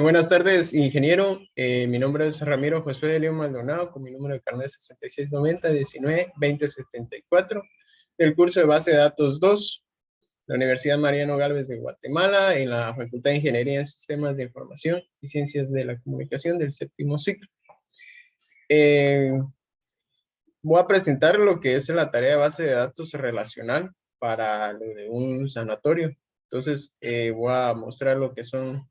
Buenas tardes, ingeniero. Mi nombre es Ramiro Josué de León Maldonado, con mi número de carnet 6690-19-2074, del curso de base de datos 2, la Universidad Mariano Gálvez de Guatemala, en la Facultad de Ingeniería en Sistemas de Información y Ciencias de la Comunicación del séptimo ciclo. Voy a presentar lo que es la tarea de base de datos relacional para lo de un sanatorio. Entonces, voy a mostrar lo que son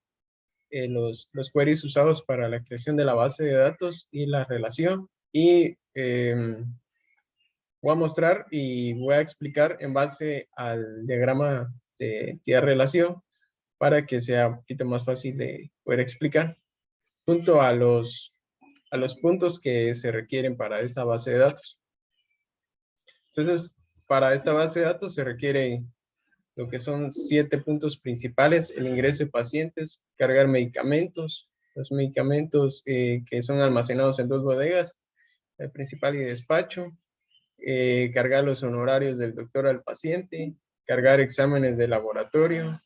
los queries usados para la creación de la base de datos y la relación. Y voy a mostrar y voy a explicar en base al diagrama de entidad-relación para que sea un poquito más fácil de poder explicar, junto a los puntos que se requieren para esta base de datos. Entonces, para esta base de datos se requiere lo que son 7 puntos principales: el ingreso de pacientes, cargar medicamentos, los medicamentos que son almacenados en 2 bodegas, el principal y despacho, cargar los honorarios del doctor al paciente, cargar exámenes de laboratorio,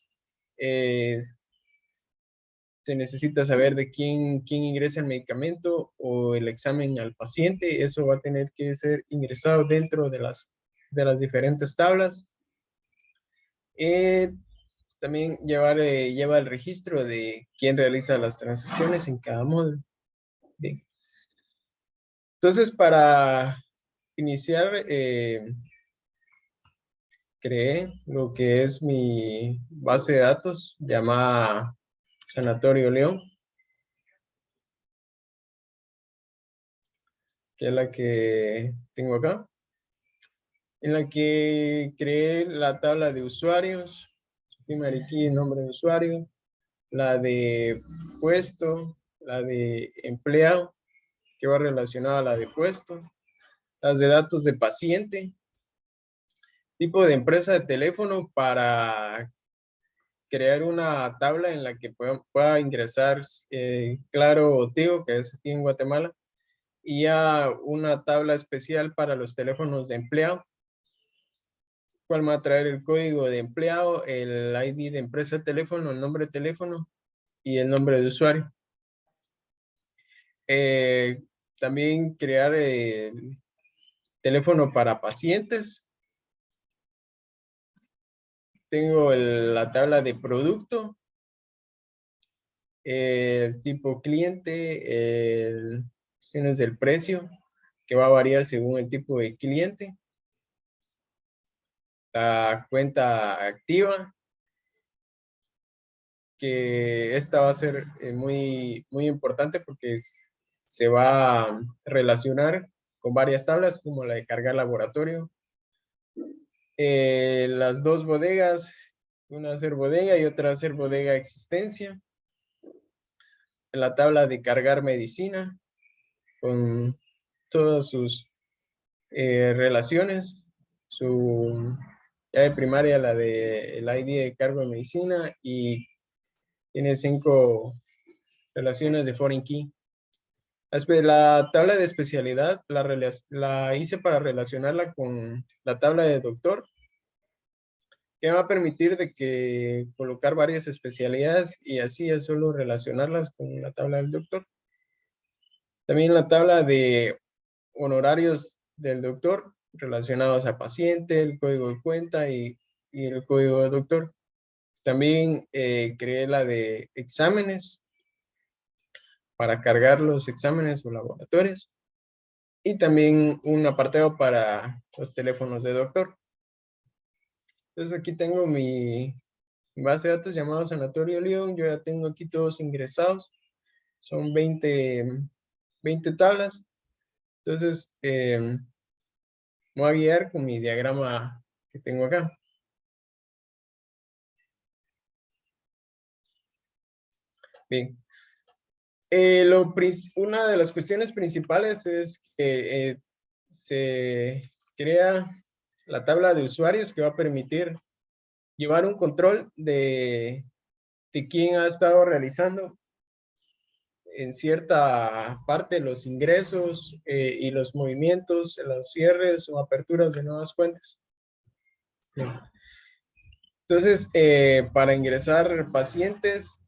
se necesita saber de quién ingresa el medicamento o el examen al paciente. Eso va a tener que ser ingresado dentro de las diferentes tablas. También lleva el registro de quién realiza las transacciones en cada módulo. Bien. Entonces, para iniciar, creé lo que es mi base de datos llamada Sanatorio León, que es la que tengo acá, en la que creé la tabla de usuarios, primer key, nombre de usuario, la de puesto, la de empleado, que va relacionada a la de puesto, las de datos de paciente, tipo de empresa de teléfono para crear una tabla en la que pueda ingresar Claro o Tigo, que es aquí en Guatemala, y ya una tabla especial para los teléfonos de empleado, cual va a traer el código de empleado, el ID de empresa de teléfono, el nombre de teléfono y el nombre de usuario. También crear el teléfono para pacientes. Tengo la tabla de producto, el tipo cliente, opciones del precio, que va a variar según el tipo de cliente, la cuenta activa, que esta va a ser muy importante porque se va a relacionar con varias tablas, como la de cargar laboratorio. Las 2 bodegas, una va a ser bodega y otra va a ser bodega existencia. La tabla de cargar medicina, con todas sus relaciones, su llave primaria, la de el ID de cargo de medicina, y tiene 5 relaciones de foreign key. La tabla de especialidad la hice para relacionarla con la tabla de doctor, que me va a permitir de que colocar varias especialidades y así es solo relacionarlas con la tabla del doctor. También la tabla de honorarios del doctor relacionados a paciente, el código de cuenta y el código de doctor. También creé la de exámenes para cargar los exámenes o laboratorios. Y también un apartado para los teléfonos de doctor. Entonces aquí tengo mi base de datos llamado Sanatorio León. Yo ya tengo aquí todos ingresados. Son 20 tablas. Entonces, me voy a guiar con mi diagrama que tengo acá. Bien. Una de las cuestiones principales es que se crea la tabla de usuarios que va a permitir llevar un control de quién ha estado realizando en cierta parte los ingresos y los movimientos, los cierres o aperturas de nuevas cuentas. Bien. Entonces, para ingresar pacientes,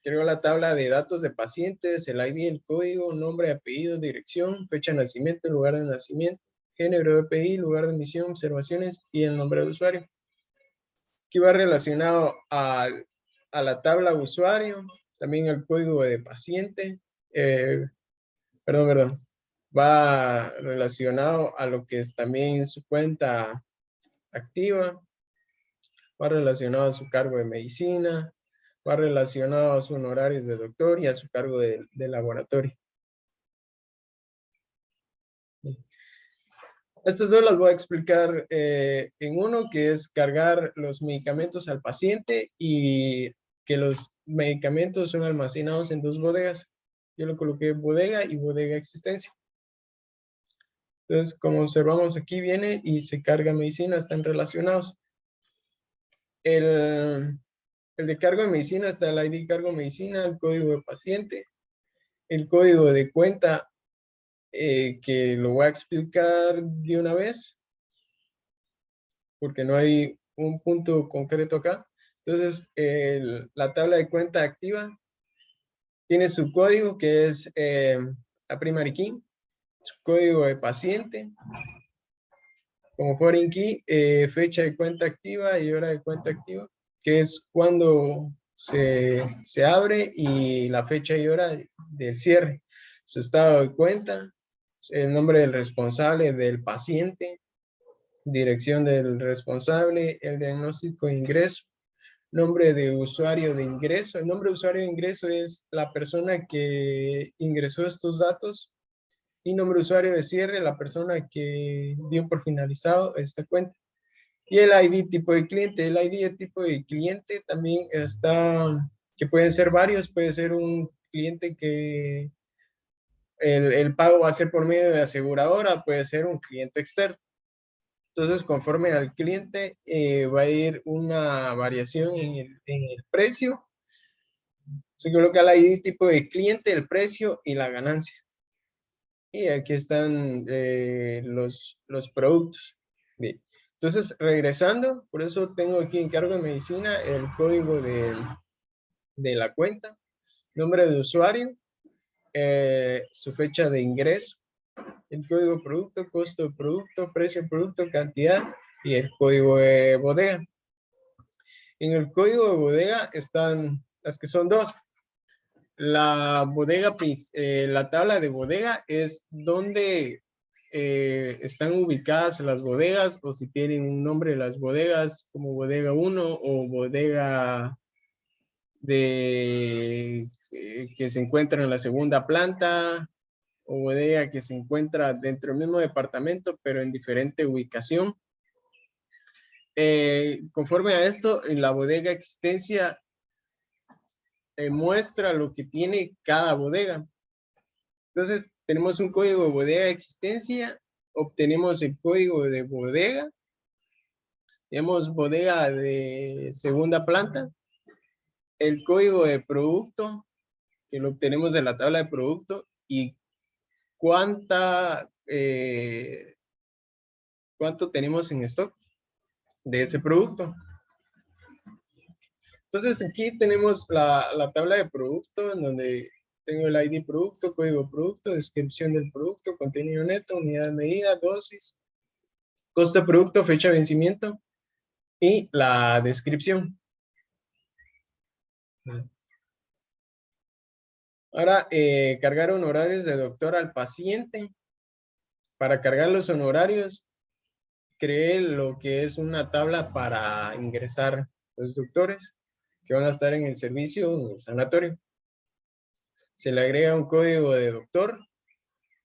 Creo la tabla de datos de pacientes, el ID, el código, nombre, apellido, dirección, fecha de nacimiento, lugar de nacimiento, género, EPI, lugar de emisión, observaciones y el nombre de usuario. Aquí va relacionado a la tabla usuario, también el código de paciente, va relacionado a lo que es también su cuenta activa, va relacionado a su cargo de medicina, va relacionado a sus honorarios de doctor y a su cargo de laboratorio. Estas dos las voy a explicar en uno, que es cargar los medicamentos al paciente y que los medicamentos son almacenados en dos bodegas. Yo lo coloqué bodega y bodega existencia. Entonces, como observamos aquí, viene y se carga medicina, están relacionados. El de cargo de medicina está el ID cargo de medicina, el código de paciente, el código de cuenta, que lo voy a explicar de una vez, porque no hay un punto concreto acá. Entonces, la tabla de cuenta activa tiene su código, que es la primary key, su código de paciente, como foreign key, fecha de cuenta activa y hora de cuenta activa, que es cuando se abre y la fecha y hora del cierre. Su estado de cuenta, el nombre del responsable del paciente, dirección del responsable, el diagnóstico de ingreso, nombre de usuario de ingreso. El nombre de usuario de ingreso es la persona que ingresó estos datos, y nombre de usuario de cierre, la persona que dio por finalizado esta cuenta. Y el ID tipo de cliente. El ID de tipo de cliente también está, que pueden ser varios, puede ser un cliente que el pago va a ser por medio de aseguradora, puede ser un cliente externo. Entonces, conforme al cliente, va a ir una variación en el precio. Se coloca el ID tipo de cliente, el precio y la ganancia. Y aquí están los productos. Bien. Entonces, regresando, por eso tengo aquí en cargo de medicina el código de la cuenta, nombre de usuario, su fecha de ingreso, el código de producto, costo de producto, precio de producto, cantidad y el código de bodega. En el código de bodega están las que son dos. La bodega, la tabla de bodega es donde están ubicadas las bodegas, o si tienen un nombre las bodegas, como bodega 1 o bodega que se encuentra en la segunda planta, o bodega que se encuentra dentro del mismo departamento, pero en diferente ubicación. Conforme a esto, en la bodega existencia muestra lo que tiene cada bodega. Entonces, tenemos un código de bodega de existencia, obtenemos el código de bodega, tenemos bodega de segunda planta, el código de producto, que lo obtenemos de la tabla de producto, y cuánto tenemos en stock de ese producto. Entonces, aquí tenemos la tabla de producto, en donde tengo el ID producto, código producto, descripción del producto, contenido neto, unidad de medida, dosis, costo de producto, fecha de vencimiento y la descripción. Ahora, cargar honorarios de doctor al paciente. Para cargar los honorarios, creé lo que es una tabla para ingresar los doctores que van a estar en el servicio, en el sanatorio. Se le agrega un código de doctor,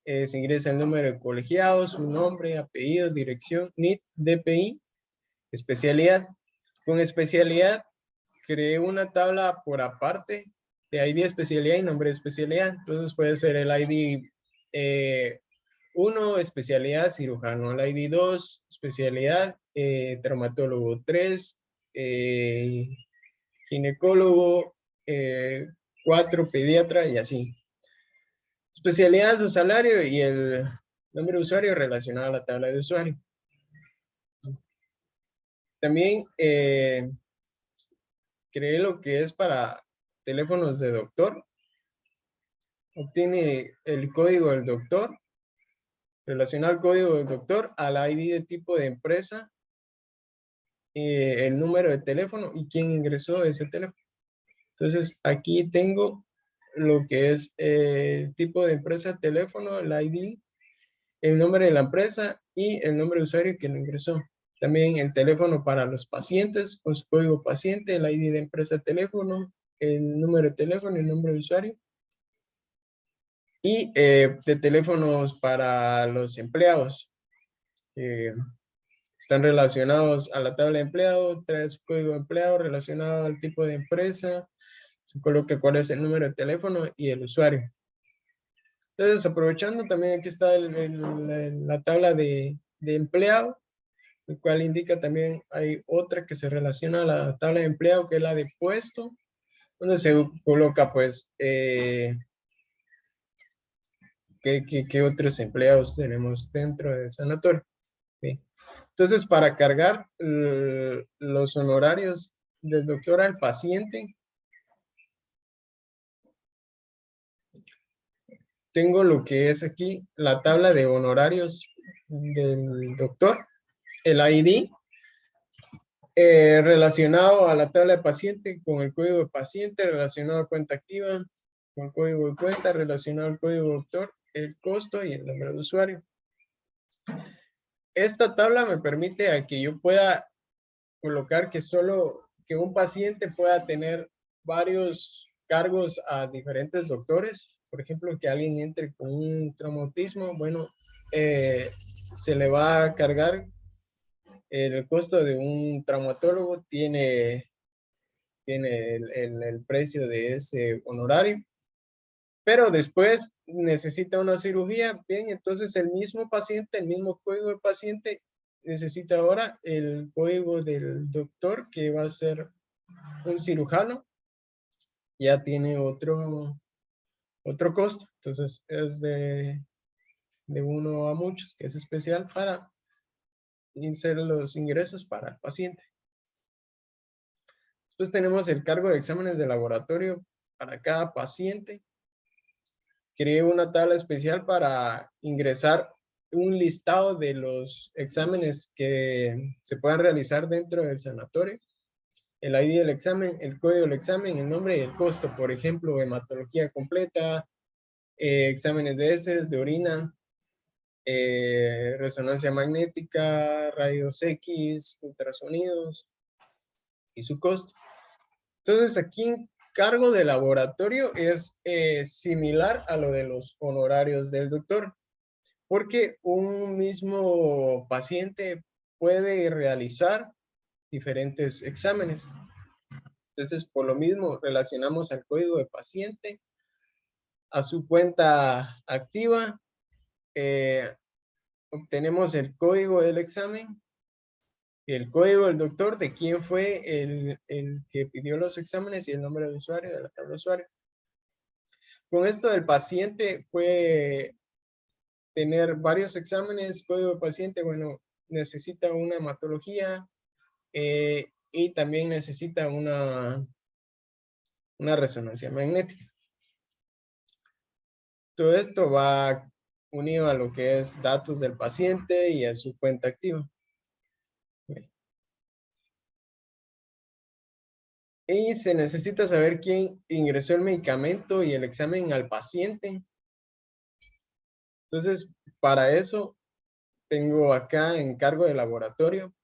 se ingresa el número de colegiado, su nombre, apellido, dirección, NIT, DPI, especialidad. Con especialidad, creé una tabla por aparte de ID de especialidad y nombre de especialidad. Entonces puede ser el ID 1, especialidad cirujano, el ID 2, especialidad traumatólogo, 3, ginecólogo, 4, pediatra y así. Especialidad, su salario y el nombre de usuario relacionado a la tabla de usuario. También creé lo que es para teléfonos de doctor, obtiene el código del doctor, relaciona el código del doctor al ID de tipo de empresa, el número de teléfono y quién ingresó ese teléfono. Entonces, aquí tengo lo que es el tipo de empresa, teléfono, el ID, el nombre de la empresa y el nombre de usuario que lo ingresó. También el teléfono para los pacientes con su código paciente, el ID de empresa, teléfono, el número de teléfono y el nombre de usuario. Y de teléfonos para los empleados. Están relacionados a la tabla de empleado, trae su código de empleado relacionado al tipo de empresa, se coloca cuál es el número de teléfono y el usuario. Entonces, aprovechando también aquí está la tabla de empleado, el cual indica también hay otra que se relaciona a la tabla de empleado, que es la de puesto, donde se coloca pues qué otros empleados tenemos dentro del sanatorio. ¿Sí? Entonces, para cargar los honorarios del doctor al paciente, tengo lo que es aquí la tabla de honorarios del doctor, el ID, relacionado a la tabla de paciente con el código de paciente, relacionado a cuenta activa, con el código de cuenta, relacionado al código de doctor, el costo y el nombre de usuario. Esta tabla me permite a que yo pueda colocar que un paciente pueda tener varios cargos a diferentes doctores. Por ejemplo, que alguien entre con un traumatismo, bueno, se le va a cargar el costo de un traumatólogo, tiene el precio de ese honorario, pero después necesita una cirugía, bien, entonces el mismo paciente, el mismo código de paciente, necesita ahora el código del doctor, que va a ser un cirujano, ya tiene otro costo, entonces es de 1 a muchos, que es especial para inserir los ingresos para el paciente. Después tenemos el cargo de exámenes de laboratorio para cada paciente. Creé una tabla especial para ingresar un listado de los exámenes que se puedan realizar dentro del sanatorio. El ID del examen, el código del examen, el nombre y el costo. Por ejemplo, hematología completa, exámenes de heces, de orina, resonancia magnética, rayos X, ultrasonidos y su costo. Entonces, aquí en cargo de laboratorio es similar a lo de los honorarios del doctor, porque un mismo paciente puede realizar diferentes exámenes. Entonces, por lo mismo, relacionamos al código de paciente a su cuenta activa, obtenemos el código del examen, el código del doctor, de quién fue el que pidió los exámenes y el nombre del usuario, de la tabla de usuario. Con esto del paciente puede tener varios exámenes, código de paciente, bueno, necesita una hematología y también necesita una resonancia magnética. Todo esto va unido a lo que es datos del paciente y a su cuenta activa. Y se necesita saber quién ingresó el medicamento y el examen al paciente. Entonces, para eso tengo acá en cargo de laboratorio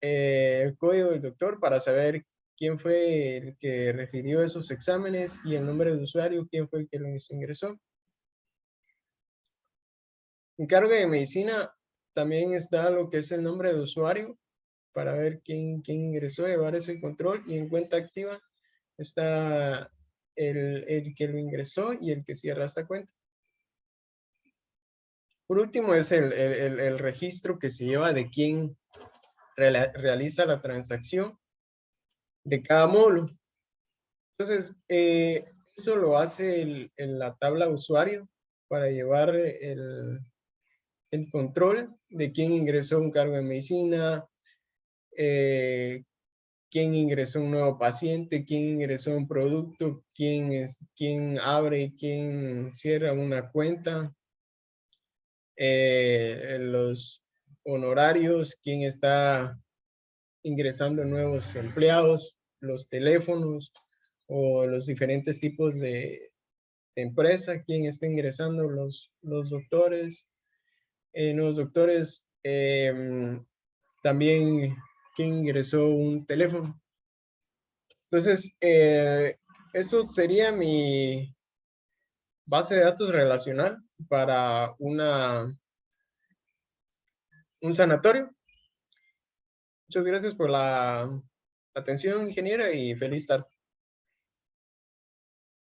el código del doctor para saber quién fue el que refirió esos exámenes y el nombre de usuario, quién fue el que los ingresó. En cargo de medicina también está lo que es el nombre de usuario para ver quién ingresó, llevar ese control, y en cuenta activa está el que lo ingresó y el que cierra esta cuenta. Por último es el registro que se lleva de quién realiza la transacción de cada módulo. Entonces, eso lo hace en la tabla usuario para llevar el control de quién ingresó un cargo de medicina, quién ingresó un nuevo paciente, quién ingresó un producto, quién abre, quién cierra una cuenta, los honorarios, quién está ingresando nuevos empleados, los teléfonos o los diferentes tipos de empresa, quién está ingresando, los doctores, nuevos doctores, también quién ingresó un teléfono. Entonces, eso sería mi base de datos relacional para un sanatorio. Muchas gracias por la atención, ingeniera, y feliz tarde.